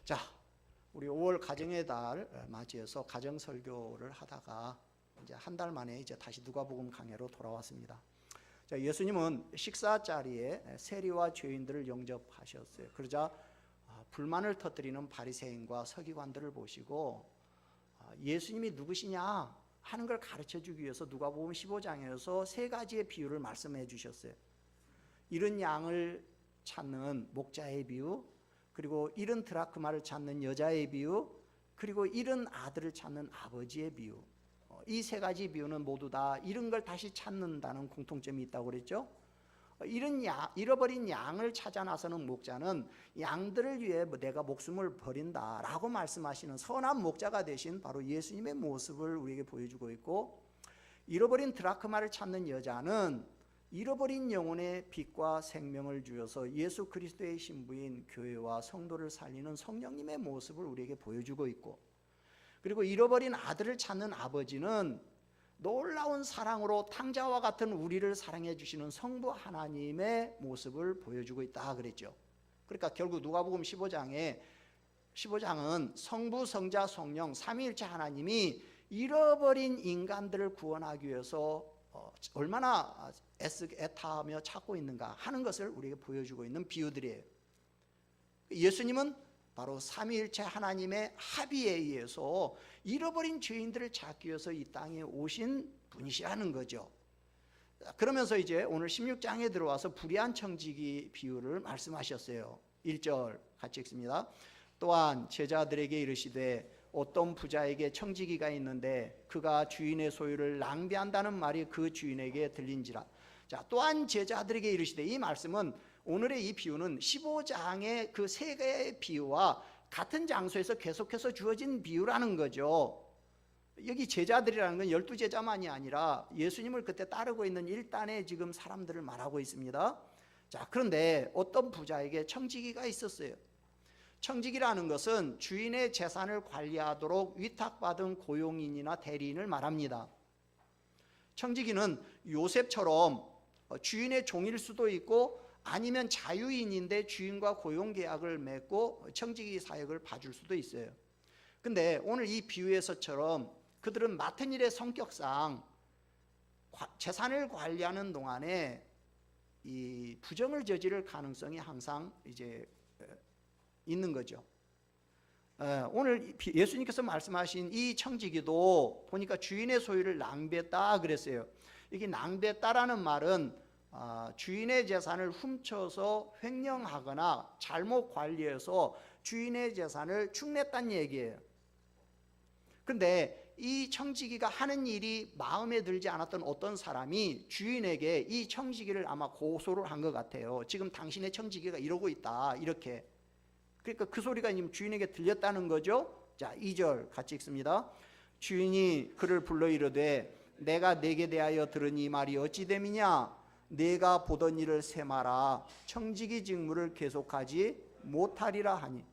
자, 우리 5월 가정의 달 맞이해서 가정 설교를 하다가 이제 한 달 만에 이제 다시 누가복음 강해로 돌아왔습니다. 자, 예수님은 식사 자리에 세리와 죄인들을 영접하셨어요. 그러자 불만을 터뜨리는 바리새인과 서기관들을 보시고 예수님이 누구시냐 하는 걸 가르쳐 주기 위해서 누가복음 15장에서 세 가지의 비유를 말씀해 주셨어요. 잃은 양을 찾는 목자의 비유, 그리고 잃은 드라크마를 찾는 여자의 비유, 그리고 잃은 아들을 찾는 아버지의 비유. 이 세 가지 비유는 모두 다 잃은 걸 다시 찾는다는 공통점이 있다고 그랬죠. 잃어버린 양을 찾아 나서는 목자는 양들을 위해 내가 목숨을 버린다라고 말씀하시는 선한 목자가 되신 바로 예수님의 모습을 우리에게 보여주고 있고, 잃어버린 드라크마를 찾는 여자는 잃어버린 영혼의 빛과 생명을 주어서 예수 그리스도의 신부인 교회와 성도를 살리는 성령님의 모습을 우리에게 보여주고 있고, 그리고 잃어버린 아들을 찾는 아버지는 놀라운 사랑으로 탕자와 같은 우리를 사랑해 주시는 성부 하나님의 모습을 보여주고 있다 그랬죠. 그러니까 결국 누가복음 15장은 성부, 성자, 성령 삼위일체 하나님이 잃어버린 인간들을 구원하기 위해서 얼마나 애타하며 찾고 있는가 하는 것을 우리에게 보여주고 있는 비유들이에요. 예수님은 바로 삼위일체 하나님의 합의에 의해서 잃어버린 죄인들을 찾기 위해서 이 땅에 오신 분이시라는 거죠. 그러면서 이제 오늘 16장에 들어와서 불의한 청지기 비유를 말씀하셨어요. 1절 같이 읽습니다. 또한 제자들에게 이르시되 어떤 부자에게 청지기가 있는데 그가 주인의 소유를 낭비한다는 말이 그 주인에게 들린지라. 자, 또한 제자들에게 이르시되, 이 말씀은 오늘의 이 비유는 15장의 그 세 개의 비유와 같은 장소에서 계속해서 주어진 비유라는 거죠. 여기 제자들이라는 건 12제자만이 아니라 예수님을 그때 따르고 있는 일단의 지금 사람들을 말하고 있습니다. 자, 그런데 어떤 부자에게 청지기가 있었어요. 청지기라는 것은 주인의 재산을 관리하도록 위탁받은 고용인이나 대리인을 말합니다. 청지기는 요셉처럼 주인의 종일 수도 있고 아니면 자유인인데 주인과 고용계약을 맺고 청지기 사역을 봐줄 수도 있어요. 근데 오늘 이 비유에서처럼 그들은 맡은 일의 성격상 재산을 관리하는 동안에 이 부정을 저지를 가능성이 항상 이제 있는 거죠. 오늘 예수님께서 말씀하신 이 청지기도 보니까 주인의 소유를 낭비했다 그랬어요. 이게 낭비했다라는 말은 주인의 재산을 훔쳐서 횡령하거나 잘못 관리해서 주인의 재산을 축냈다는 얘기예요. 그런데 이 청지기가 하는 일이 마음에 들지 않았던 어떤 사람이 주인에게 이 청지기를 아마 고소를 한 것 같아요. 지금 당신의 청지기가 이러고 있다, 이렇게. 그러니까 그 소리가 지금 주인에게 들렸다는 거죠. 자, 2절 같이 읽습니다. 주인이 그를 불러 이르되 내가 네게 대하여 들은 이 말이 어찌 됨이냐? 내가 보던 일을 세마라. 청지기 직무를 계속하지 못하리라 하니.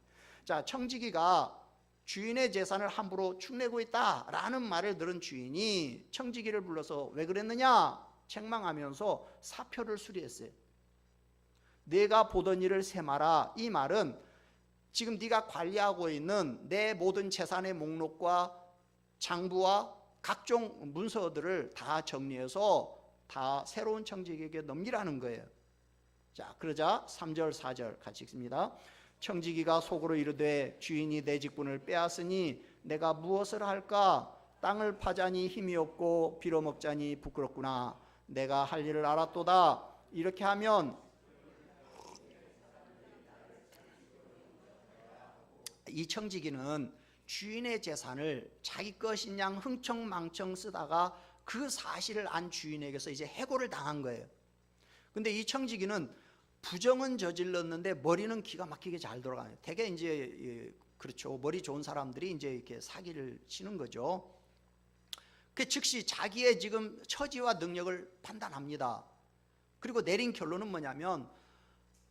자, 청지기가 주인의 재산을 함부로 축내고 있다라는 말을 들은 주인이 청지기를 불러서 왜 그랬느냐 책망하면서 사표를 수리했어요. 내가 보던 일을 세마라. 이 말은 지금 네가 관리하고 있는 내 모든 재산의 목록과 장부와 각종 문서들을 다 정리해서 다 새로운 청지기에게 넘기라는 거예요. 자, 그러자 3절 4절 같이 읽습니다. 청지기가 속으로 이르되 주인이 내 직분을 빼앗으니 내가 무엇을 할까? 땅을 파자니 힘이 없고 빌어먹자니 부끄럽구나. 내가 할 일을 알았도다. 이렇게 하면 이 청지기는 주인의 재산을 자기 것인 양 흥청망청 쓰다가 그 사실을 안 주인에게서 이제 해고를 당한 거예요. 근데 이 청지기는 부정은 저질렀는데 머리는 기가 막히게 잘 돌아가요. 되게 이제 그렇죠. 머리 좋은 사람들이 이제 이렇게 사기를 치는 거죠. 그 즉시 자기의 지금 처지와 능력을 판단합니다. 그리고 내린 결론은 뭐냐면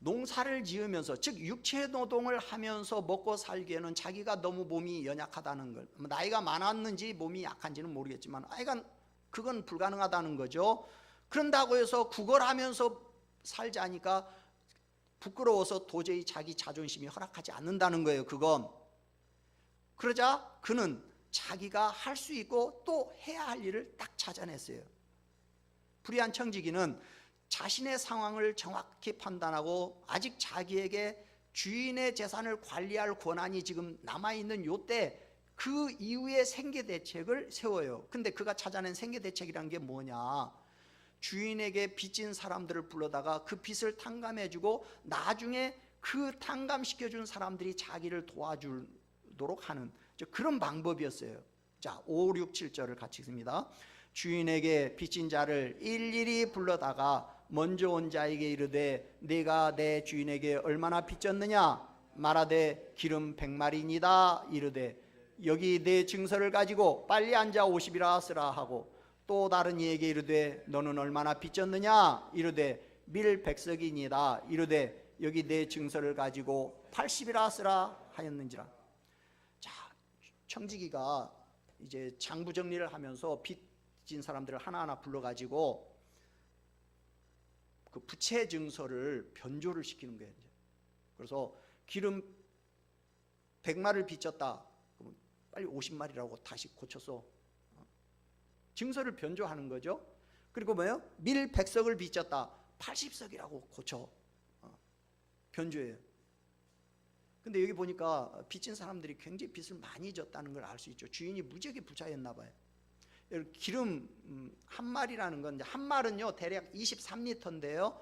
농사를 지으면서, 즉 육체 노동을 하면서 먹고 살기에는 자기가 너무 몸이 연약하다는 걸, 나이가 많았는지 몸이 약한지는 모르겠지만 하여간 그건 불가능하다는 거죠. 그런다고 해서 구걸하면서 살자니까 부끄러워서 도저히 자기 자존심이 허락하지 않는다는 거예요. 그건. 그러자 그는 자기가 할 수 있고 또 해야 할 일을 딱 찾아냈어요. 불의한 청지기는 자신의 상황을 정확히 판단하고 아직 자기에게 주인의 재산을 관리할 권한이 지금 남아있는 요때 그 이후에 생계대책을 세워요. 근데 그가 찾아낸 생계대책이란 게 뭐냐, 주인에게 빚진 사람들을 불러다가 그 빚을 탕감해주고 나중에 그 탕감시켜준 사람들이 자기를 도와주도록 하는 그런 방법이었어요. 자, 5, 6, 7절을 같이 읽습니다. 주인에게 빚진 자를 일일이 불러다가 먼저 온 자에게 이르되 네가 내 주인에게 얼마나 빚졌느냐 말하되 기름 100마리니다 이르되 여기 내 증서를 가지고 빨리 앉아 50이라 쓰라 하고 또 다른 이에게 이르되 너는 얼마나 빚졌느냐 이르되 밀 100석이니이다 이르되 여기 내 증서를 가지고 80이라 쓰라 하였는지라. 자, 청지기가 이제 장부 정리를 하면서 빚진 사람들을 하나하나 불러가지고 그 부채 증서를 변조를 시키는 거예요. 그래서 기름 100마리를 빚졌다 그러면 빨리 50마리라고 다시 고쳐서 증서를 변조하는 거죠. 그리고 뭐예요? 밀 100석을 빚졌다 80석이라고 고쳐 변조해요. 근데 여기 보니까 빚진 사람들이 굉장히 빚을 많이 졌다는 걸 알 수 있죠. 주인이 무지하게 부자였나 봐요. 기름 한 말이라는 건, 한 말은요 대략 23리터인데요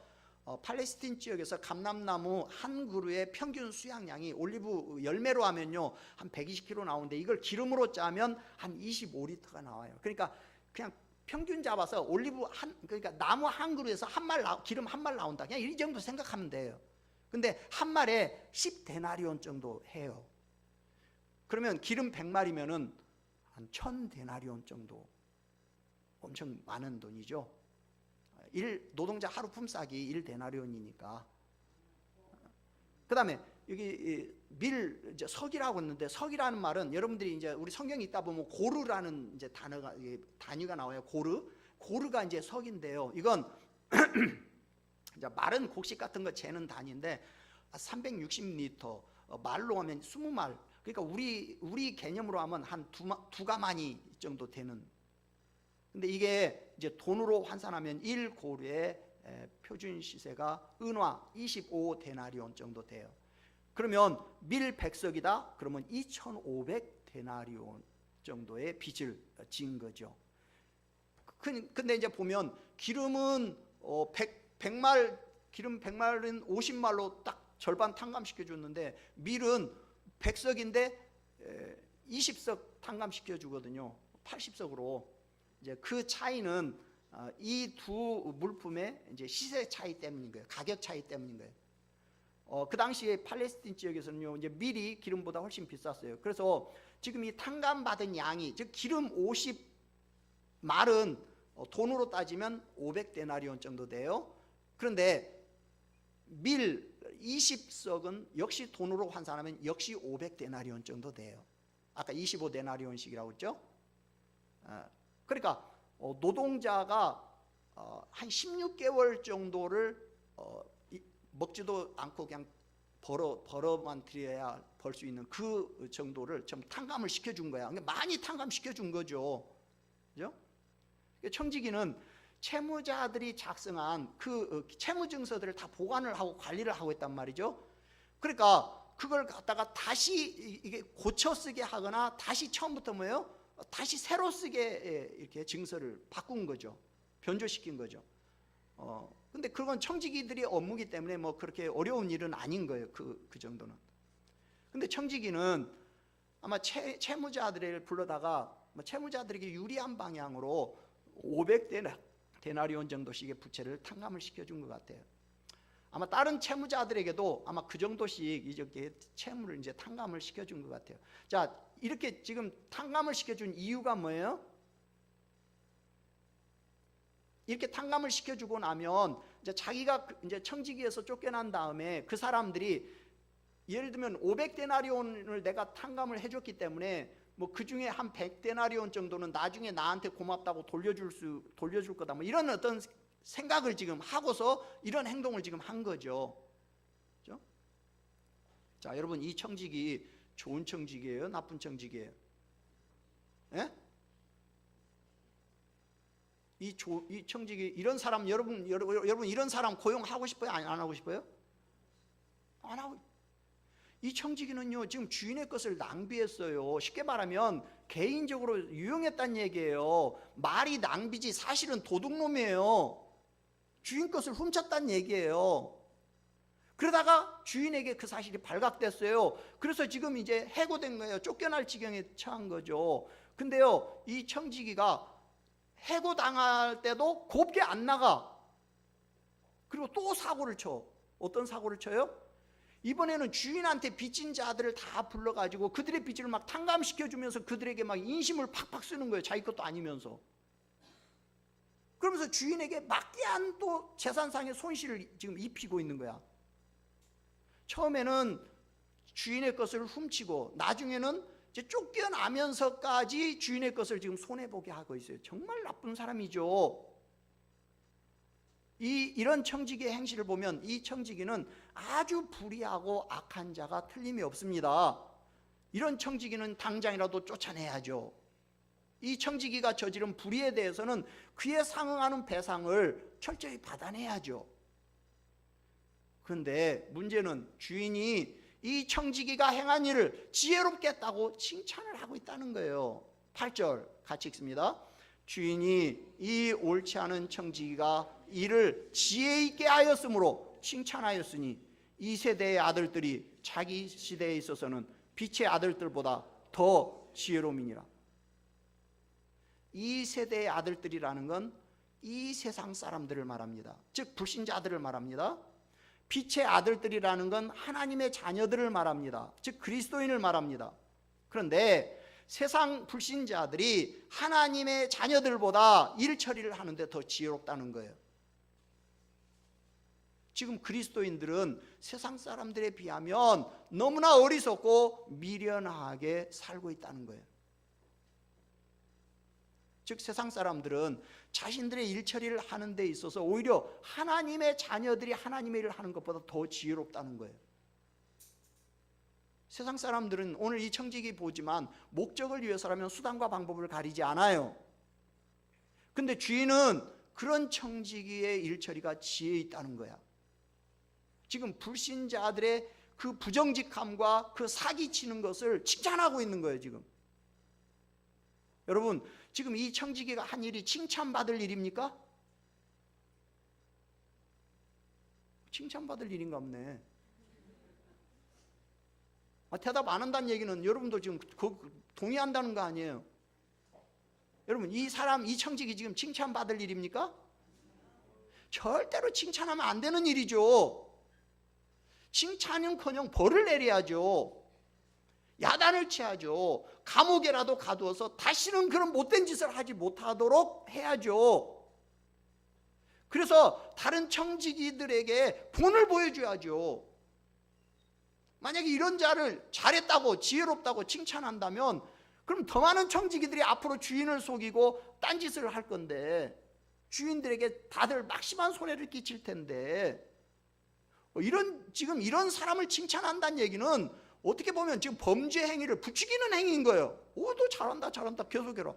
팔레스틴 지역에서 감람나무 한 그루의 평균 수확량이 올리브 열매로 하면요 한 120kg 나오는데 이걸 기름으로 짜면 한 25리터가 나와요. 그러니까 그냥 평균 잡아서 올리브 그러니까 나무 한 그루에서 기름 한 말 나온다, 그냥 이 정도 생각하면 돼요. 근데 한 말에 10데나리온 정도 해요. 그러면 기름 100마리면은 한 1000데나리온 정도, 엄청 많은 돈이죠. 노동자 하루 품삯이 1데나리온이니까. 그 다음에 여기 석이라고 했는데, 석이라는 말은 여러분들이 이제 우리 성경에 있다 보면 고르라는 이제 단위가 나와요. 고르가 이제 석인데요. 이건 마른 곡식 같은 거 재는 단위인데 360리터, 말로 하면 20말. 그러니까 우리 개념으로 하면 한 두 가마니 정도 되는. 근데 이게 이제 돈으로 환산하면 1고르의 표준 시세가 은화 25데나리온 정도 돼요. 그러면 밀 100석이다 그러면 2500데나리온 정도의 빚을 진 거죠. 근데 이제 보면 기름은 기름 100말은 50말로 딱 절반 탕감시켜 줬는데 밀은 100석인데 20석 탕감시켜 주거든요. 80석으로. 이제 그 차이는 이 두 물품의 이제 시세 차이 때문인 거예요. 가격 차이 때문인 거예요. 그 당시에 팔레스틴 지역에서는요, 이제 밀이 기름보다 훨씬 비쌌어요. 그래서 지금 이 탕감받은 양이, 즉 기름 50말은 돈으로 따지면 500데나리온 정도 돼요. 그런데 밀 20석은 역시 돈으로 환산하면 역시 500데나리온 정도 돼요. 아까 25데나리온씩이라고 했죠. 그러니까 노동자가 한 16개월 정도를 먹지도 않고 그냥 벌어만 들여야 벌 수 있는 그 정도를 좀 탕감을 시켜준 거야. 그러니까 많이 탕감시켜준 거죠. 그죠? 청지기는 채무자들이 작성한 그 채무증서들을 다 보관을 하고 관리를 하고 있단 말이죠. 그러니까 그걸 갖다가 다시 이게 고쳐 쓰게 하거나 다시 처음부터 뭐예요? 다시 새로 쓰게 이렇게 증서를 바꾼 거죠. 변조시킨 거죠. 근데 그건 청지기들의 업무기 때문에 뭐 그렇게 어려운 일은 아닌 거예요. 그 정도는. 근데 청지기는 아마 채무자들을 불러다가 채무자들에게 유리한 방향으로 500데나리온 정도씩의 부채를 탕감을 시켜준 것 같아요. 아마 다른 채무자들에게도 아마 그 정도씩 이렇게 채무를 이제 탕감을 시켜준 것 같아요. 자, 이렇게 지금 탕감을 시켜준 이유가 뭐예요? 이렇게 탕감을 시켜주고 나면 이제 자기가 이제 청지기에서 쫓겨난 다음에 그 사람들이 예를 들면 500데나리온을 내가 탕감을 해줬기 때문에 뭐 그 중에 한 100데나리온 정도는 나중에 나한테 고맙다고 돌려줄 거다. 뭐 이런 어떤 생각을 지금 하고서 이런 행동을 지금 한 거죠. 자, 여러분, 이 청지기 좋은 청지기예요? 나쁜 청지기예요? 예? 이 청지기, 이런 사람, 여러분 이런 사람 고용하고 싶어요? 안 하고 싶어요? 안 하고. 이 청지기는요, 지금 주인의 것을 낭비했어요. 쉽게 말하면 개인적으로 유용했다는 얘기예요. 말이 낭비지 사실은 도둑놈이에요. 주인 것을 훔쳤다는 얘기예요. 그러다가 주인에게 그 사실이 발각됐어요. 그래서 지금 이제 해고된 거예요. 쫓겨날 지경에 처한 거죠. 근데요, 이 청지기가 해고당할 때도 곱게 안 나가. 그리고 또 사고를 쳐. 어떤 사고를 쳐요? 이번에는 주인한테 빚진 자들을 다 불러가지고 그들의 빚을 막 탕감시켜주면서 그들에게 막 인심을 팍팍 쓰는 거예요. 자기 것도 아니면서. 그러면서 주인에게 막대한 또 재산상의 손실을 지금 입히고 있는 거야. 처음에는 주인의 것을 훔치고 나중에는 이제 쫓겨나면서까지 주인의 것을 지금 손해보게 하고 있어요. 정말 나쁜 사람이죠. 이런 청지기의 행실을 보면 이 청지기는 아주 불의하고 악한 자가 틀림이 없습니다. 이런 청지기는 당장이라도 쫓아내야죠. 이 청지기가 저지른 불의에 대해서는 그에 상응하는 배상을 철저히 받아내야죠. 그런데 문제는 주인이 이 청지기가 행한 일을 지혜롭게 했다고 칭찬을 하고 있다는 거예요. 8절 같이 읽습니다. 주인이 이 옳지 않은 청지기가 이를 지혜 있게 하였으므로 칭찬하였으니 이 세대의 아들들이 자기 시대에 있어서는 빛의 아들들보다 더 지혜로움이니라. 이 세대의 아들들이라는 건 이 세상 사람들을 말합니다. 즉 불신자들을 말합니다. 빛의 아들들이라는 건 하나님의 자녀들을 말합니다. 즉 그리스도인을 말합니다. 그런데 세상 불신자들이 하나님의 자녀들보다 일 처리를 하는데 더 지혜롭다는 거예요. 지금 그리스도인들은 세상 사람들에 비하면 너무나 어리석고 미련하게 살고 있다는 거예요. 즉 세상 사람들은 자신들의 일 처리를 하는 데 있어서 오히려 하나님의 자녀들이 하나님의 일을 하는 것보다 더 지혜롭다는 거예요. 세상 사람들은 오늘 이 청지기 보지만 목적을 위해서라면 수단과 방법을 가리지 않아요. 근데 주인은 그런 청지기의 일 처리가 지혜 있다는 거야. 지금 불신자들의 그 부정직함과 그 사기치는 것을 칭찬하고 있는 거예요. 지금 여러분, 지금 이 청지기가 한 일이 칭찬받을 일입니까? 칭찬받을 일인가 없네. 대답 안 한다는 얘기는 여러분도 지금 동의한다는 거 아니에요? 여러분, 이 청지기 지금 칭찬받을 일입니까? 절대로 칭찬하면 안 되는 일이죠. 칭찬은커녕 벌을 내려야죠. 야단을 쳐야죠. 감옥에라도 가두어서 다시는 그런 못된 짓을 하지 못하도록 해야죠. 그래서 다른 청지기들에게 본을 보여줘야죠. 만약에 이런 자를 잘했다고 지혜롭다고 칭찬한다면 그럼 더 많은 청지기들이 앞으로 주인을 속이고 딴짓을 할 건데 주인들에게 다들 막심한 손해를 끼칠 텐데 지금 이런 사람을 칭찬한다는 얘기는 어떻게 보면 지금 범죄 행위를 부추기는 행위인 거예요. 오, 너 잘한다 계속해라.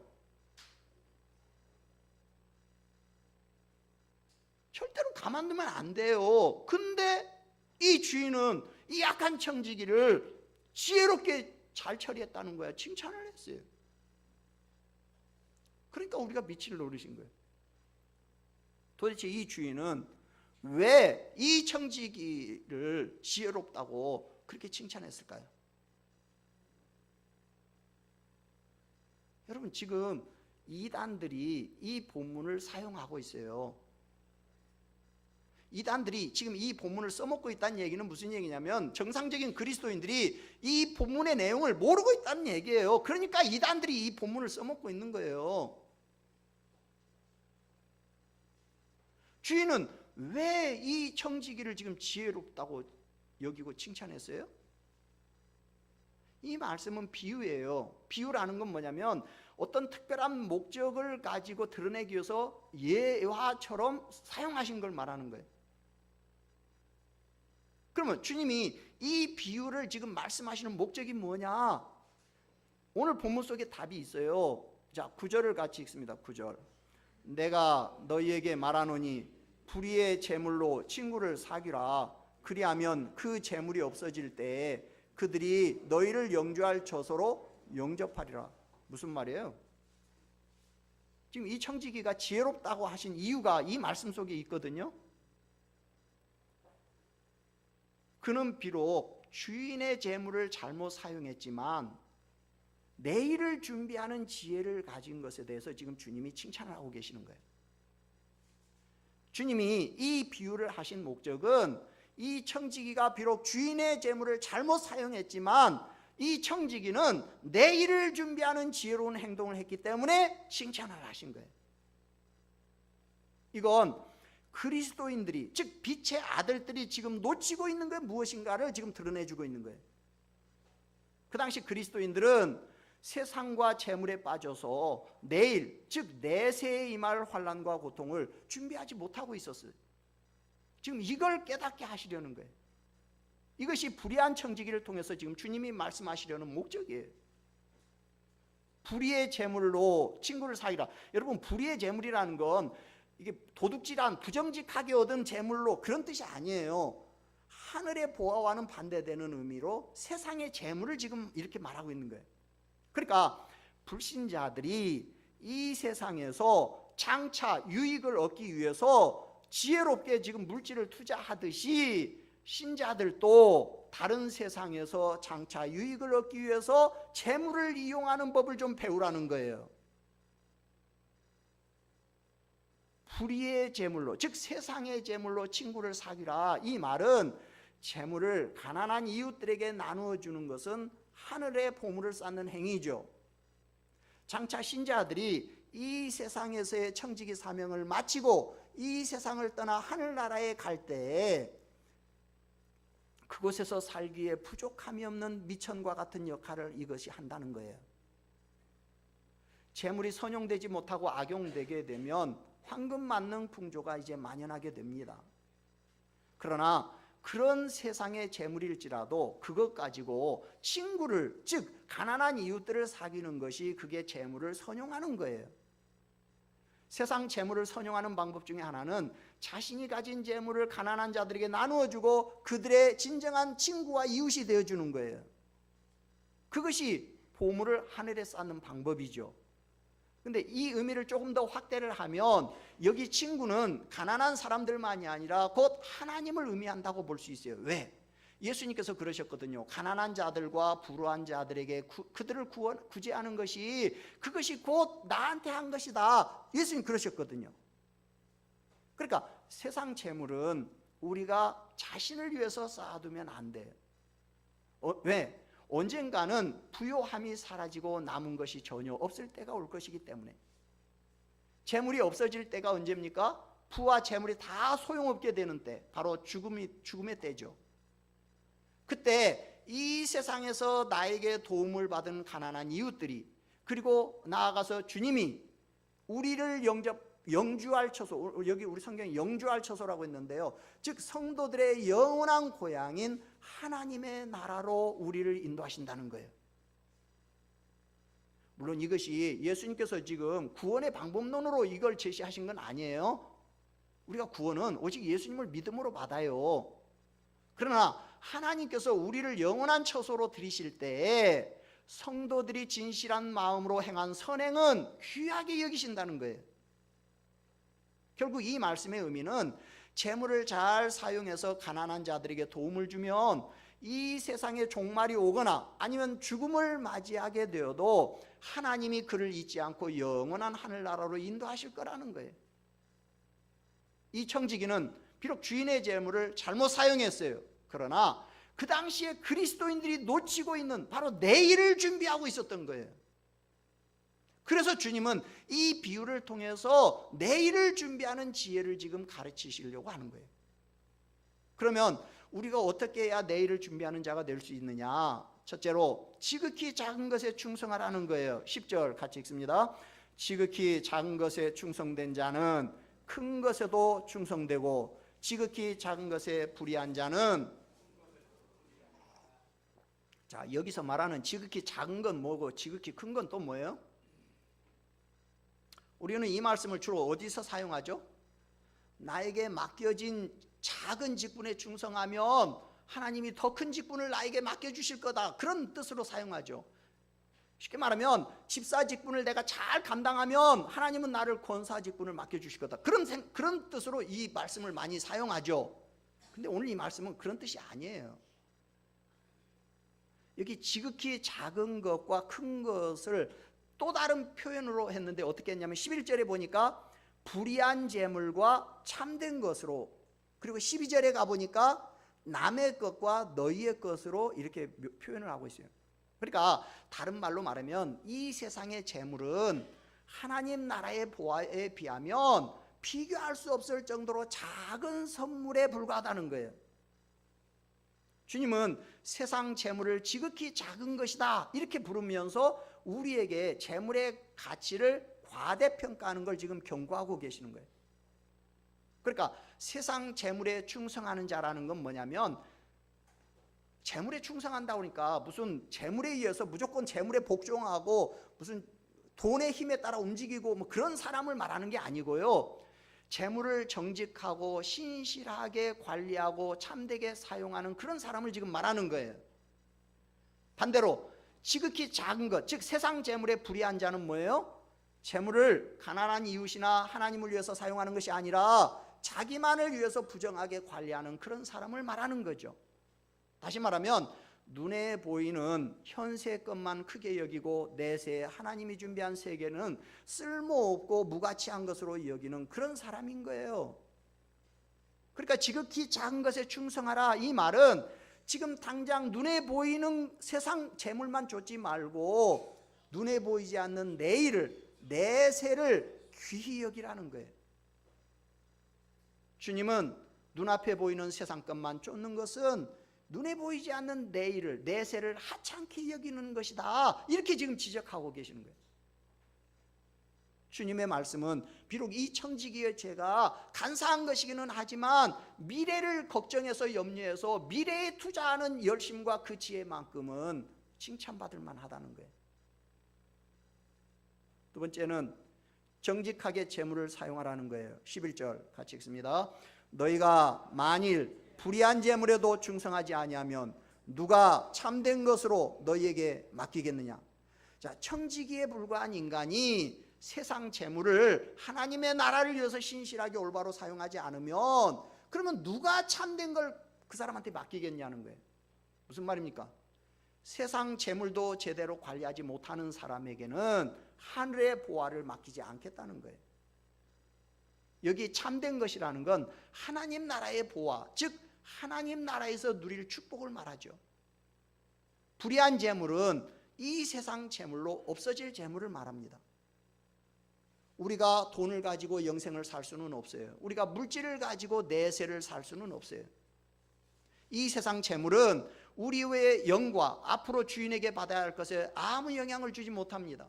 절대로 가만두면 안 돼요. 근데 이 주인은 이 약한 청지기를 지혜롭게 잘 처리했다는 거야. 칭찬을 했어요. 그러니까 우리가 빛을 노리신 거예요. 도대체 이 주인은 왜 이 청지기를 지혜롭다고 그렇게 칭찬했을까요? 여러분, 지금 이단들이 이 본문을 사용하고 있어요. 이단들이 지금 이 본문을 써먹고 있다는 얘기는 무슨 얘기냐면 정상적인 그리스도인들이 이 본문의 내용을 모르고 있다는 얘기예요. 그러니까 이단들이 이 본문을 써먹고 있는 거예요. 주인은 왜 이 청지기를 지금 지혜롭다고 여기고 칭찬했어요? 이 말씀은 비유예요. 비유라는 건 뭐냐면 어떤 특별한 목적을 가지고 드러내기 위해서 예화처럼 사용하신 걸 말하는 거예요. 그러면 주님이 이 비유를 지금 말씀하시는 목적이 뭐냐? 오늘 본문 속에 답이 있어요. 자, 9절을 같이 읽습니다. 9절. 내가 너희에게 말하노니 불의의 제물로 친구를 사귀라. 그리하면 그 제물이 없어질 때에 그들이 너희를 영주할 처소로 영접하리라. 무슨 말이에요? 지금 이 청지기가 지혜롭다고 하신 이유가 이 말씀 속에 있거든요. 그는 비록 주인의 재물을 잘못 사용했지만 내일을 준비하는 지혜를 가진 것에 대해서 지금 주님이 칭찬을 하고 계시는 거예요. 주님이 이 비유를 하신 목적은 이 청지기가 비록 주인의 재물을 잘못 사용했지만 이 청지기는 내일을 준비하는 지혜로운 행동을 했기 때문에 칭찬을 하신 거예요. 이건 그리스도인들이, 즉 빛의 아들들이 지금 놓치고 있는 게 무엇인가를 지금 드러내주고 있는 거예요. 그 당시 그리스도인들은 세상과 재물에 빠져서 내일, 즉 내세에 임할 환난과 고통을 준비하지 못하고 있었어요. 지금 이걸 깨닫게 하시려는 거예요. 이것이 불의한 청지기를 통해서 지금 주님이 말씀하시려는 목적이에요. 불의의 재물로 친구를 사귀라. 여러분, 불의의 재물이라는 건 이게 도둑질한 부정직하게 얻은 재물로, 그런 뜻이 아니에요. 하늘의 보화와는 반대되는 의미로 세상의 재물을 지금 이렇게 말하고 있는 거예요. 그러니까 불신자들이 이 세상에서 장차 유익을 얻기 위해서 지혜롭게 지금 물질을 투자하듯이 신자들도 다른 세상에서 장차 유익을 얻기 위해서 재물을 이용하는 법을 좀 배우라는 거예요. 불의의 재물로, 즉 세상의 재물로 친구를 사귀라. 이 말은 재물을 가난한 이웃들에게 나누어 주는 것은 하늘의 보물을 쌓는 행위죠. 장차 신자들이 이 세상에서의 청지기 사명을 마치고 이 세상을 떠나 하늘나라에 갈 때에 그곳에서 살기에 부족함이 없는 미천과 같은 역할을 이것이 한다는 거예요. 재물이 선용되지 못하고 악용되게 되면 황금만능 풍조가 이제 만연하게 됩니다. 그러나 그런 세상의 재물일지라도 그것 가지고 친구를, 즉 가난한 이웃들을 사귀는 것이 그게 재물을 선용하는 거예요. 세상 재물을 선용하는 방법 중에 하나는 자신이 가진 재물을 가난한 자들에게 나누어 주고 그들의 진정한 친구와 이웃이 되어 주는 거예요. 그것이 보물을 하늘에 쌓는 방법이죠. 근데 이 의미를 조금 더 확대를 하면 여기 친구는 가난한 사람들만이 아니라 곧 하나님을 의미한다고 볼 수 있어요. 왜? 예수님께서 그러셨거든요. 가난한 자들과 불우한 자들에게 그들을 구제하는 것이, 그것이 곧 나한테 한 것이다. 예수님 그러셨거든요. 그러니까 세상 재물은 우리가 자신을 위해서 쌓아두면 안 돼요. 왜? 언젠가는 부요함이 사라지고 남은 것이 전혀 없을 때가 올 것이기 때문에. 재물이 없어질 때가 언제입니까? 부와 재물이 다 소용없게 되는 때, 바로 죽음의 때죠. 그때 이 세상에서 나에게 도움을 받은 가난한 이웃들이, 그리고 나아가서 주님이 우리를 영주할 처소, 여기 우리 성경에 영주할 처소라고 했는데요, 즉 성도들의 영원한 고향인 하나님의 나라로 우리를 인도하신다는 거예요. 물론 이것이 예수님께서 지금 구원의 방법론으로 이걸 제시하신 건 아니에요. 우리가 구원은 오직 예수님을 믿음으로 받아요. 그러나 하나님께서 우리를 영원한 처소로 들이실 때에 성도들이 진실한 마음으로 행한 선행은 귀하게 여기신다는 거예요. 결국 이 말씀의 의미는 재물을 잘 사용해서 가난한 자들에게 도움을 주면 이 세상에 종말이 오거나 아니면 죽음을 맞이하게 되어도 하나님이 그를 잊지 않고 영원한 하늘나라로 인도하실 거라는 거예요. 이 청지기는 비록 주인의 재물을 잘못 사용했어요. 그러나 그 당시에 그리스도인들이 놓치고 있는 바로 내일을 준비하고 있었던 거예요. 그래서 주님은 이 비유를 통해서 내일을 준비하는 지혜를 지금 가르치시려고 하는 거예요. 그러면 우리가 어떻게 해야 내일을 준비하는 자가 될 수 있느냐? 첫째로 지극히 작은 것에 충성하라는 거예요. 10절 같이 읽습니다. 지극히 작은 것에 충성된 자는 큰 것에도 충성되고 지극히 작은 것에 불의한 자는 자, 여기서 말하는 지극히 작은 건 뭐고 지극히 큰 건 또 뭐예요? 우리는 이 말씀을 주로 어디서 사용하죠? 나에게 맡겨진 작은 직분에 충성하면 하나님이 더 큰 직분을 나에게 맡겨주실 거다, 그런 뜻으로 사용하죠. 쉽게 말하면 집사 직분을 내가 잘 감당하면 하나님은 나를 권사 직분을 맡겨주실 거다, 그런 뜻으로 이 말씀을 많이 사용하죠. 근데 오늘 이 말씀은 그런 뜻이 아니에요. 여기 지극히 작은 것과 큰 것을 또 다른 표현으로 했는데 어떻게 했냐면 11절에 보니까 불의한 재물과 참된 것으로, 그리고 12절에 가보니까 남의 것과 너희의 것으로 이렇게 표현을 하고 있어요. 그러니까 다른 말로 말하면 이 세상의 재물은 하나님 나라의 보화에 비하면 비교할 수 없을 정도로 작은 선물에 불과하다는 거예요. 주님은 세상 재물을 지극히 작은 것이다 이렇게 부르면서 우리에게 재물의 가치를 과대평가하는 걸 지금 경고하고 계시는 거예요. 그러니까 세상 재물에 충성하는 자라는 건 뭐냐면, 재물에 충성한다 그러니까 무슨 재물에 의해서 무조건 재물에 복종하고 무슨 돈의 힘에 따라 움직이고 뭐 그런 사람을 말하는 게 아니고요, 재물을 정직하고 신실하게 관리하고 참되게 사용하는 그런 사람을 지금 말하는 거예요. 반대로 지극히 작은 것, 즉 세상 재물에 불의한 자는 뭐예요? 재물을 가난한 이웃이나 하나님을 위해서 사용하는 것이 아니라 자기만을 위해서 부정하게 관리하는 그런 사람을 말하는 거죠. 다시 말하면 눈에 보이는 현세 것만 크게 여기고 내세에 하나님이 준비한 세계는 쓸모없고 무가치한 것으로 여기는 그런 사람인 거예요. 그러니까 지극히 작은 것에 충성하라, 이 말은 지금 당장 눈에 보이는 세상 재물만 쫓지 말고 눈에 보이지 않는 내일을, 내세를 귀히 여기라는 거예요. 주님은 눈앞에 보이는 세상 것만 쫓는 것은 눈에 보이지 않는 내일을, 내세를 하찮게 여기는 것이다, 이렇게 지금 지적하고 계시는 거예요. 주님의 말씀은 비록 이 청지기의 죄가 간사한 것이기는 하지만 미래를 걱정해서 염려해서 미래에 투자하는 열심과 그 지혜만큼은 칭찬받을 만하다는 거예요. 두 번째는 정직하게 재물을 사용하라는 거예요. 11절 같이 읽습니다. 너희가 만일 불의한 재물에도 충성하지 아니하면 누가 참된 것으로 너희에게 맡기겠느냐. 자, 청지기에 불과한 인간이 세상 재물을 하나님의 나라를 위해서 신실하게 올바로 사용하지 않으면 그러면 누가 참된 걸 그 사람한테 맡기겠냐는 거예요. 무슨 말입니까? 세상 재물도 제대로 관리하지 못하는 사람에게는 하늘의 보화를 맡기지 않겠다는 거예요. 여기 참된 것이라는 건 하나님 나라의 보화, 즉 하나님 나라에서 누릴 축복을 말하죠. 불의한 재물은 이 세상 재물로 없어질 재물을 말합니다. 우리가 돈을 가지고 영생을 살 수는 없어요. 우리가 물질을 가지고 내세를 살 수는 없어요. 이 세상 재물은 우리의 영과 앞으로 주인에게 받아야 할 것에 아무 영향을 주지 못합니다.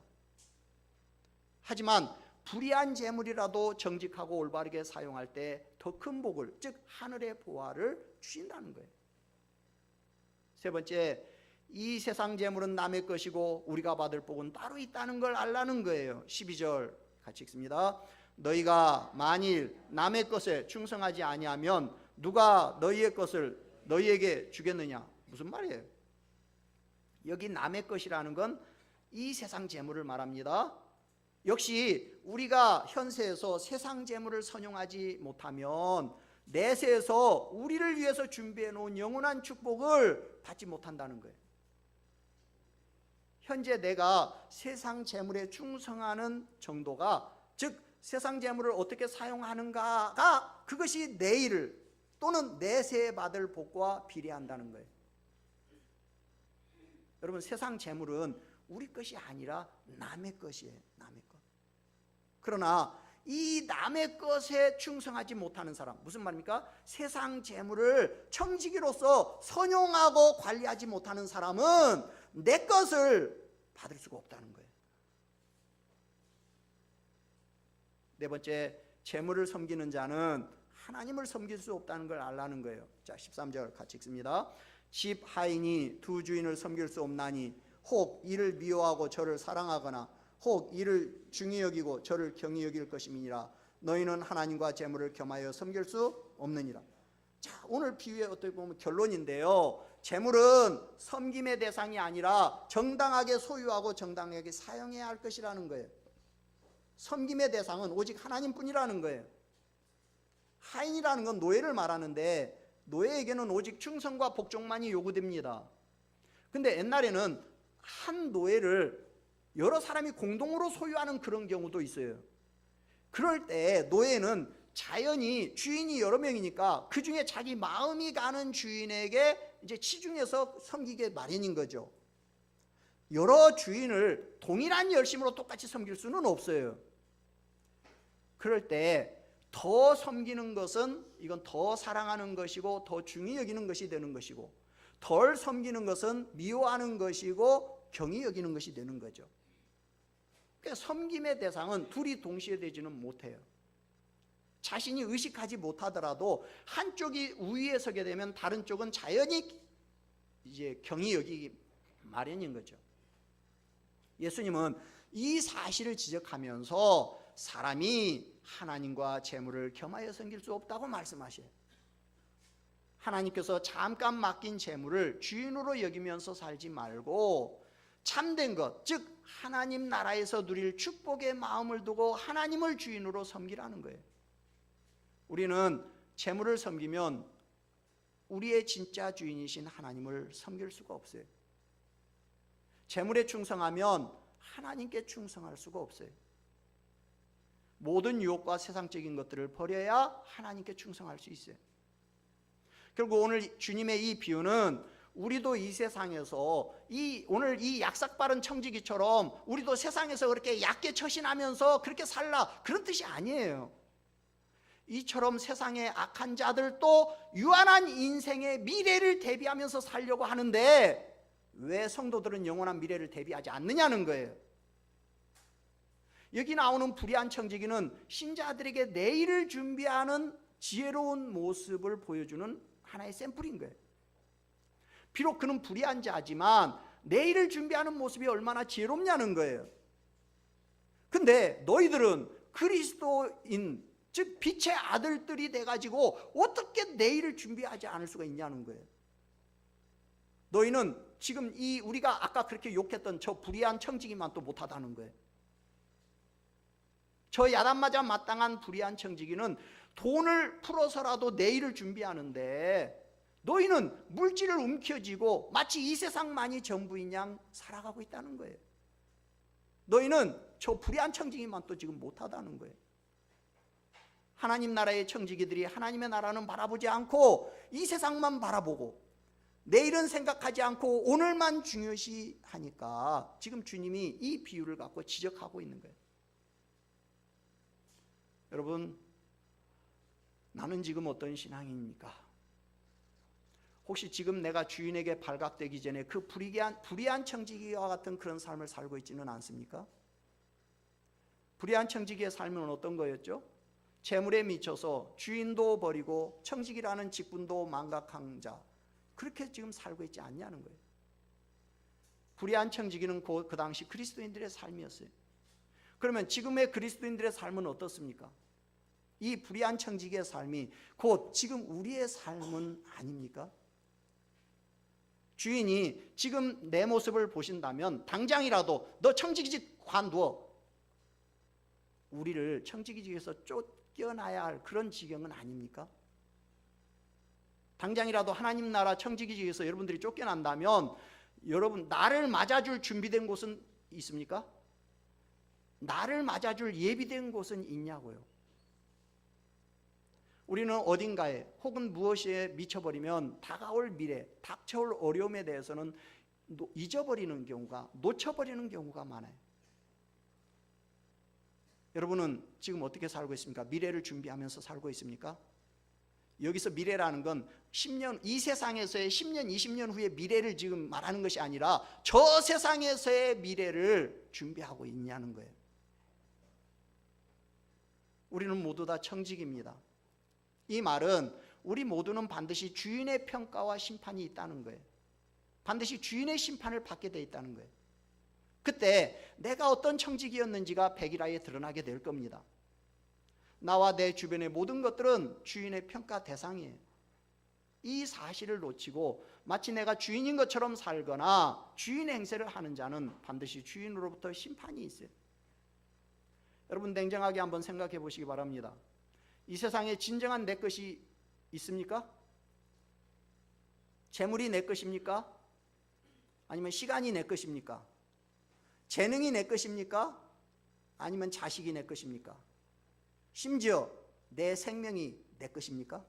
하지만 불의한 재물이라도 정직하고 올바르게 사용할 때 더 큰 복을, 즉 하늘의 보화를 주신다는 거예요. 세 번째, 이 세상 재물은 남의 것이고 우리가 받을 복은 따로 있다는 걸 알라는 거예요. 12절 같이 읽습니다. 너희가 만일 남의 것에 충성하지 아니하면 누가 너희의 것을 너희에게 주겠느냐. 무슨 말이에요? 여기 남의 것이라는 건 이 세상 재물을 말합니다. 역시 우리가 현세에서 세상 재물을 선용하지 못하면 내세에서 우리를 위해서 준비해 놓은 영원한 축복을 받지 못한다는 거예요. 현재 내가 세상 재물에 충성하는 정도가, 즉 세상 재물을 어떻게 사용하는가가 그것이 내일을 또는 내세에 받을 복과 비례한다는 거예요. 여러분, 세상 재물은 우리 것이 아니라 남의 것이에요. 남의 것. 그러나 이 남의 것에 충성하지 못하는 사람, 무슨 말입니까? 세상 재물을 청지기로서 선용하고 관리하지 못하는 사람은 내 것을 받을 수가 없다는 거예요. 네 번째, 재물을 섬기는 자는 하나님을 섬길 수 없다는 걸 알라는 거예요. 자, 13절 같이 읽습니다. 집 하인이 두 주인을 섬길 수 없나니 혹 이를 미워하고 저를 사랑하거나 혹 이를 중히 여기고 저를 경히 여길 것임이니라. 너희는 하나님과 재물을 겸하여 섬길 수 없느니라. 자, 오늘 비유의 어떻게 보면 결론인데요, 재물은 섬김의 대상이 아니라 정당하게 소유하고 정당하게 사용해야 할 것이라는 거예요. 섬김의 대상은 오직 하나님뿐이라는 거예요. 하인이라는 건 노예를 말하는데 노예에게는 오직 충성과 복종만이 요구됩니다. 근데 옛날에는 한 노예를 여러 사람이 공동으로 소유하는 그런 경우도 있어요. 그럴 때 노예는 자연히 주인이 여러 명이니까 그 중에 자기 마음이 가는 주인에게 이제 치중해서 섬기게 마련인 거죠. 여러 주인을 동일한 열심으로 똑같이 섬길 수는 없어요. 그럴 때 더 섬기는 것은 이건 더 사랑하는 것이고 더 중히 여기는 것이 되는 것이고, 덜 섬기는 것은 미워하는 것이고 경히 여기는 것이 되는 거죠. 그러니까 섬김의 대상은 둘이 동시에 되지는 못해요. 자신이 의식하지 못하더라도 한쪽이 우위에 서게 되면 다른 쪽은 자연히 이제 경히 여기기 마련인 거죠. 예수님은 이 사실을 지적하면서 사람이 하나님과 재물을 겸하여 섬길 수 없다고 말씀하셔요. 하나님께서 잠깐 맡긴 재물을 주인으로 여기면서 살지 말고 참된 것, 즉 하나님 나라에서 누릴 축복의 마음을 두고 하나님을 주인으로 섬기라는 거예요. 우리는 재물을 섬기면 우리의 진짜 주인이신 하나님을 섬길 수가 없어요. 재물에 충성하면 하나님께 충성할 수가 없어요. 모든 유혹과 세상적인 것들을 버려야 하나님께 충성할 수 있어요. 결국 오늘 주님의 이 비유는 우리도 이 세상에서 오늘 이 약삭빠른 청지기처럼 우리도 세상에서 그렇게 얕게 처신하면서 그렇게 살라, 그런 뜻이 아니에요. 이처럼 세상의 악한 자들도 유한한 인생의 미래를 대비하면서 살려고 하는데 왜 성도들은 영원한 미래를 대비하지 않느냐는 거예요. 여기 나오는 불의한 청지기는 신자들에게 내일을 준비하는 지혜로운 모습을 보여주는 하나의 샘플인 거예요. 비록 그는 불의한 자지만 내일을 준비하는 모습이 얼마나 지혜롭냐는 거예요. 근데 너희들은 그리스도인, 즉 빛의 아들들이 돼가지고 어떻게 내일을 준비하지 않을 수가 있냐는 거예요. 너희는 지금 우리가 아까 그렇게 욕했던 저 불의한 청지기만 또 못하다는 거예요. 저 야단맞아 마땅한 불의한 청지기는 돈을 풀어서라도 내일을 준비하는데 너희는 물질을 움켜쥐고 마치 이 세상만이 전부인 양 살아가고 있다는 거예요. 너희는 저 불의한 청지기만 또 지금 못하다는 거예요. 하나님 나라의 청지기들이 하나님의 나라는 바라보지 않고 이 세상만 바라보고 내일은 생각하지 않고 오늘만 중요시 하니까 지금 주님이 이 비유를 갖고 지적하고 있는 거예요. 여러분, 나는 지금 어떤 신앙입니까? 혹시 지금 내가 주인에게 발각되기 전에 그 불의한 청지기와 같은 그런 삶을 살고 있지는 않습니까? 불의한 청지기의 삶은 어떤 거였죠? 재물에 미쳐서 주인도 버리고 청지기라는 직분도 망각한 자, 그렇게 지금 살고 있지 않냐는 거예요. 불의한 청지기는 그 당시 그리스도인들의 삶이었어요. 그러면 지금의 그리스도인들의 삶은 어떻습니까? 이 불의한 청지기의 삶이 곧 지금 우리의 삶은 아닙니까? 주인이 지금 내 모습을 보신다면 당장이라도 너 청지기직 관두어, 우리를 청지기직에서 쫓겨나야 할 그런 지경은 아닙니까? 당장이라도 하나님 나라 청지기직에서 여러분들이 쫓겨난다면 여러분, 나를 맞아줄 준비된 곳은 있습니까? 나를 맞아줄 예비된 곳은 있냐고요. 우리는 어딘가에 혹은 무엇에 미쳐버리면 다가올 미래, 닥쳐올 어려움에 대해서는 잊어버리는 경우가, 놓쳐버리는 경우가 많아요. 여러분은 지금 어떻게 살고 있습니까? 미래를 준비하면서 살고 있습니까? 여기서 미래라는 건 10년, 이 세상에서의 10년, 20년 후의 미래를 지금 말하는 것이 아니라 저 세상에서의 미래를 준비하고 있냐는 거예요. 우리는 모두 다 청지기입니다. 이 말은 우리 모두는 반드시 주인의 평가와 심판이 있다는 거예요. 반드시 주인의 심판을 받게 돼 있다는 거예요. 그때 내가 어떤 청지기였는지가 백일하에 드러나게 될 겁니다. 나와 내 주변의 모든 것들은 주인의 평가 대상이에요. 이 사실을 놓치고 마치 내가 주인인 것처럼 살거나 주인 행세를 하는 자는 반드시 주인으로부터 심판이 있어요. 여러분 냉정하게 한번 생각해 보시기 바랍니다. 이 세상에 진정한 내 것이 있습니까? 재물이 내 것입니까? 아니면 시간이 내 것입니까? 재능이 내 것입니까? 아니면 자식이 내 것입니까? 심지어 내 생명이 내 것입니까?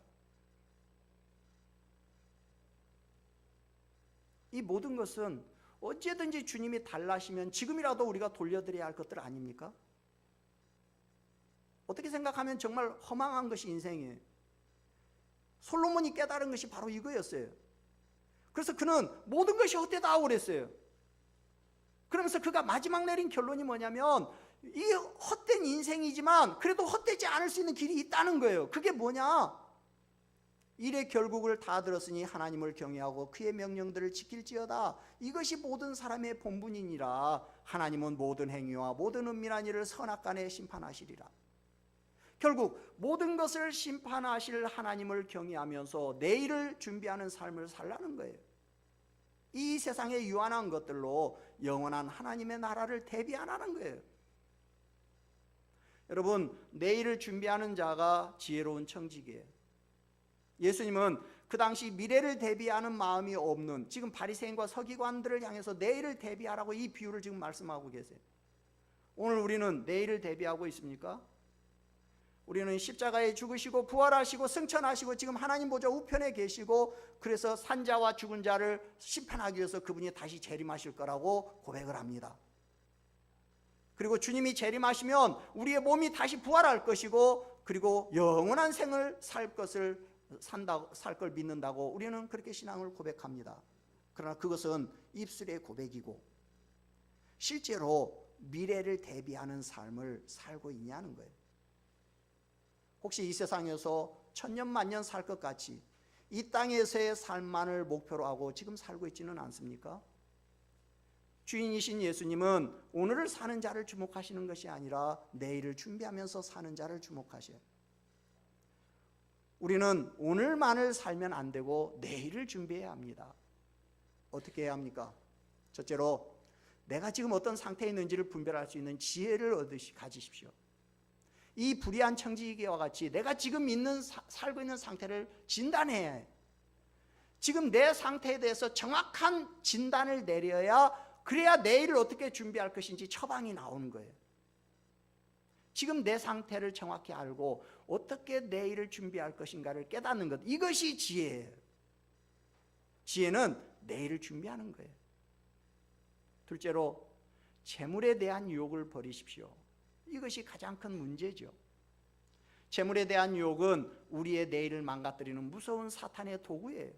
이 모든 것은 언제든지 주님이 달라시면 지금이라도 우리가 돌려드려야 할 것들 아닙니까? 어떻게 생각하면 정말 허망한 것이 인생이에요. 솔로몬이 깨달은 것이 바로 이거였어요. 그래서 그는 모든 것이 헛되다 그랬어요. 그러면서 그가 마지막 내린 결론이 뭐냐면 이 헛된 인생이지만 그래도 헛되지 않을 수 있는 길이 있다는 거예요. 그게 뭐냐? 일의 결국을 다 들었으니 하나님을 경외하고 그의 명령들을 지킬지어다. 이것이 모든 사람의 본분이니라. 하나님은 모든 행위와 모든 은밀한 일을 선악간에 심판하시리라. 결국 모든 것을 심판하실 하나님을 경외하면서 내일을 준비하는 삶을 살라는 거예요. 이 세상의 유한한 것들로 영원한 하나님의 나라를 대비 안 하는 거예요. 여러분, 내일을 준비하는 자가 지혜로운 청지기예요. 예수님은 그 당시 미래를 대비하는 마음이 없는 지금 바리새인과 서기관들을 향해서 내일을 대비하라고 이 비유를 지금 말씀하고 계세요. 오늘 우리는 내일을 대비하고 있습니까? 우리는 십자가에 죽으시고 부활하시고 승천하시고 지금 하나님 보좌 우편에 계시고 그래서 산자와 죽은 자를 심판하기 위해서 그분이 다시 재림하실 거라고 고백을 합니다. 그리고 주님이 재림하시면 우리의 몸이 다시 부활할 것이고 그리고 영원한 생을 살 걸 믿는다고 우리는 그렇게 신앙을 고백합니다. 그러나 그것은 입술의 고백이고 실제로 미래를 대비하는 삶을 살고 있냐는 거예요. 혹시 이 세상에서 천년 만년 살 것 같이 이 땅에서의 삶만을 목표로 하고 지금 살고 있지는 않습니까? 주인이신 예수님은 오늘을 사는 자를 주목하시는 것이 아니라 내일을 준비하면서 사는 자를 주목하셔요. 우리는 오늘만을 살면 안 되고 내일을 준비해야 합니다. 어떻게 해야 합니까? 첫째로 내가 지금 어떤 상태에 있는지를 분별할 수 있는 지혜를 가지십시오. 이 불의한 청지기와 같이 내가 지금 살고 있는 상태를 진단해야 해요. 지금 내 상태에 대해서 정확한 진단을 내려야 그래야 내일을 어떻게 준비할 것인지 처방이 나오는 거예요. 지금 내 상태를 정확히 알고 어떻게 내일을 준비할 것인가를 깨닫는 것, 이것이 지혜예요. 지혜는 내일을 준비하는 거예요. 둘째로 재물에 대한 유혹을 버리십시오. 이것이 가장 큰 문제죠. 재물에 대한 유혹은 우리의 내일을 망가뜨리는 무서운 사탄의 도구예요.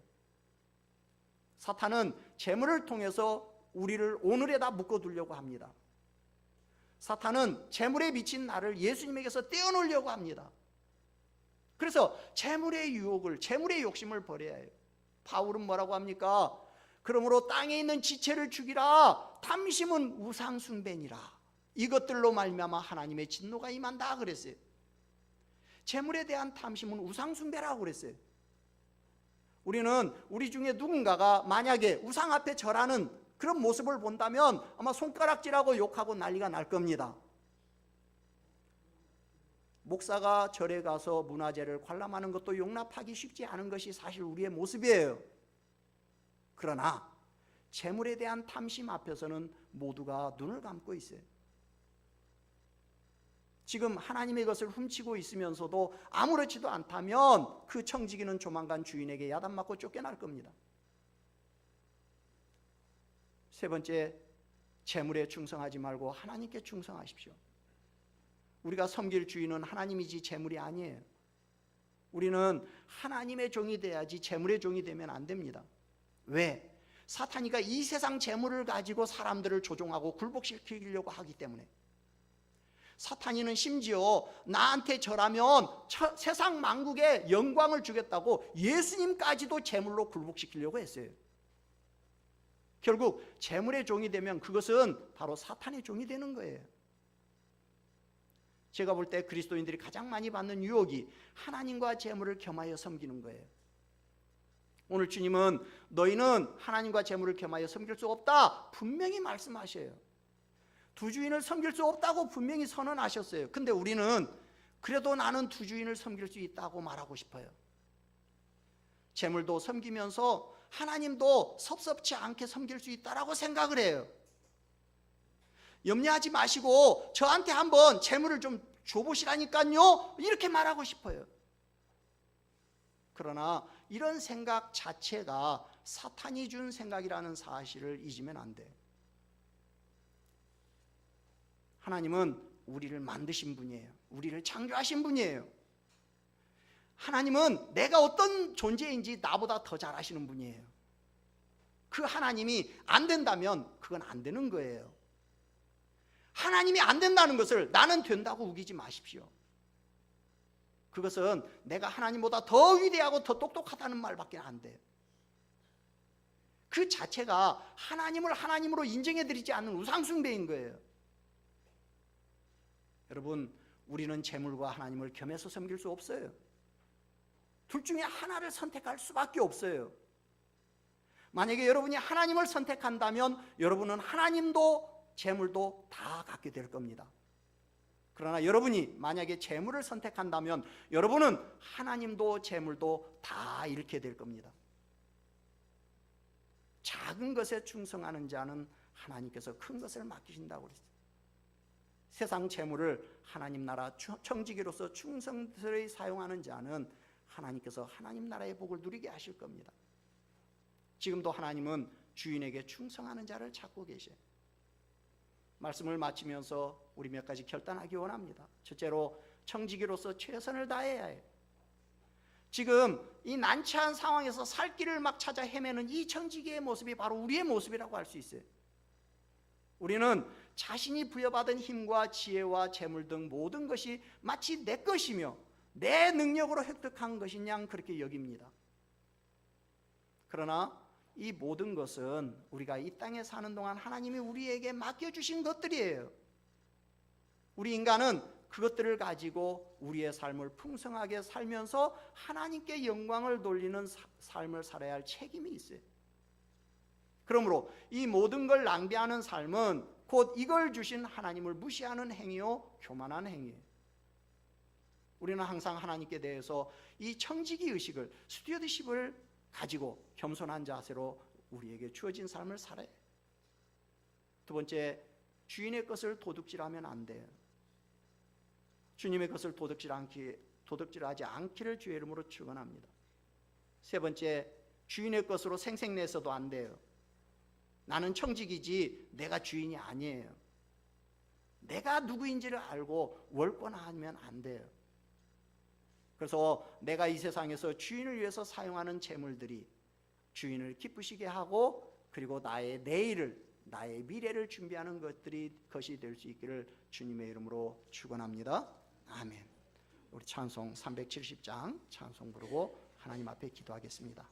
사탄은 재물을 통해서 우리를 오늘에다 묶어두려고 합니다. 사탄은 재물에 미친 나를 예수님에게서 떼어놓으려고 합니다. 그래서 재물의 유혹을, 재물의 욕심을 버려야 해요. 바울은 뭐라고 합니까? 그러므로 땅에 있는 지체를 죽이라. 탐심은 우상 숭배니라. 이것들로 말미암아 하나님의 진노가 임한다 그랬어요. 재물에 대한 탐심은 우상 숭배라고 그랬어요. 우리는 우리 중에 누군가가 만약에 우상 앞에 절하는 그런 모습을 본다면 아마 손가락질하고 욕하고 난리가 날 겁니다. 목사가 절에 가서 문화재를 관람하는 것도 용납하기 쉽지 않은 것이 사실 우리의 모습이에요. 그러나 재물에 대한 탐심 앞에서는 모두가 눈을 감고 있어요. 지금 하나님의 것을 훔치고 있으면서도 아무렇지도 않다면 그 청지기는 조만간 주인에게 야단맞고 쫓겨날 겁니다. 세 번째, 재물에 충성하지 말고 하나님께 충성하십시오. 우리가 섬길 주인은 하나님이지 재물이 아니에요. 우리는 하나님의 종이 돼야지 재물의 종이 되면 안 됩니다. 왜? 사탄이가 이 세상 재물을 가지고 사람들을 조종하고 굴복시키려고 하기 때문에. 사탄이는 심지어 나한테 절하면 세상 만국에 영광을 주겠다고 예수님까지도 제물로 굴복시키려고 했어요. 결국 제물의 종이 되면 그것은 바로 사탄의 종이 되는 거예요. 제가 볼 때 그리스도인들이 가장 많이 받는 유혹이 하나님과 제물을 겸하여 섬기는 거예요. 오늘 주님은 너희는 하나님과 제물을 겸하여 섬길 수 없다 분명히 말씀하셔요. 두 주인을 섬길 수 없다고 분명히 선언하셨어요. 근데 우리는 그래도 나는 두 주인을 섬길 수 있다고 말하고 싶어요. 제물도 섬기면서 하나님도 섭섭치 않게 섬길 수 있다라고 생각을 해요. 염려하지 마시고 저한테 한번 제물을 좀 줘보시라니까요, 이렇게 말하고 싶어요. 그러나 이런 생각 자체가 사탄이 준 생각이라는 사실을 잊으면 안 돼요. 하나님은 우리를 만드신 분이에요. 우리를 창조하신 분이에요. 하나님은 내가 어떤 존재인지 나보다 더 잘 아시는 분이에요. 그 하나님이 안 된다면 그건 안 되는 거예요. 하나님이 안 된다는 것을 나는 된다고 우기지 마십시오. 그것은 내가 하나님보다 더 위대하고 더 똑똑하다는 말밖에 안 돼요. 그 자체가 하나님을 하나님으로 인정해드리지 않는 우상숭배인 거예요. 여러분, 우리는 제물과 하나님을 겸해서 섬길 수 없어요. 둘 중에 하나를 선택할 수밖에 없어요. 만약에 여러분이 하나님을 선택한다면 여러분은 하나님도 제물도 다 갖게 될 겁니다. 그러나 여러분이 만약에 제물을 선택한다면 여러분은 하나님도 제물도 다 잃게 될 겁니다. 작은 것에 충성하는 자는 하나님께서 큰 것을 맡기신다고 그랬어요. 세상 제물을 하나님 나라 청지기로서 충성스레 사용하는 자는 하나님께서 하나님 나라의 복을 누리게 하실 겁니다. 지금도 하나님은 주인에게 충성하는 자를 찾고 계셔요. 말씀을 마치면서 우리 몇 가지 결단하기 원합니다. 첫째로, 청지기로서 최선을 다해야 해요. 지금 이 난처한 상황에서 살 길을 막 찾아 헤매는 이 청지기의 모습이 바로 우리의 모습이라고 할 수 있어요. 우리는 자신이 부여받은 힘과 지혜와 재물 등 모든 것이 마치 내 것이며 내 능력으로 획득한 것인 양 그렇게 여깁니다. 그러나 이 모든 것은 우리가 이 땅에 사는 동안 하나님이 우리에게 맡겨주신 것들이에요. 우리 인간은 그것들을 가지고 우리의 삶을 풍성하게 살면서 하나님께 영광을 돌리는 삶을 살아야 할 책임이 있어요. 그러므로 이 모든 걸 낭비하는 삶은 곧 이걸 주신 하나님을 무시하는 행위요, 교만한 행위예요. 우리는 항상 하나님께 대해서 이 청지기 의식을, 스튜어드십을 가지고 겸손한 자세로 우리에게 주어진 삶을 살아야 해요. 두 번째, 주인의 것을 도둑질하면 안 돼요. 주님의 것을 도둑질하지 않기를 주의 이름으로 축원합니다. 세 번째, 주인의 것으로 생색내서도 안 돼요. 나는 청지기지 내가 주인이 아니에요. 내가 누구인지를 알고 월권하면 안 돼요. 그래서 내가 이 세상에서 주인을 위해서 사용하는 재물들이 주인을 기쁘시게 하고 그리고 나의 내일을, 나의 미래를 준비하는 것이 될 수 있기를 주님의 이름으로 축원합니다. 아멘. 우리 찬송 370장 찬송 부르고 하나님 앞에 기도하겠습니다.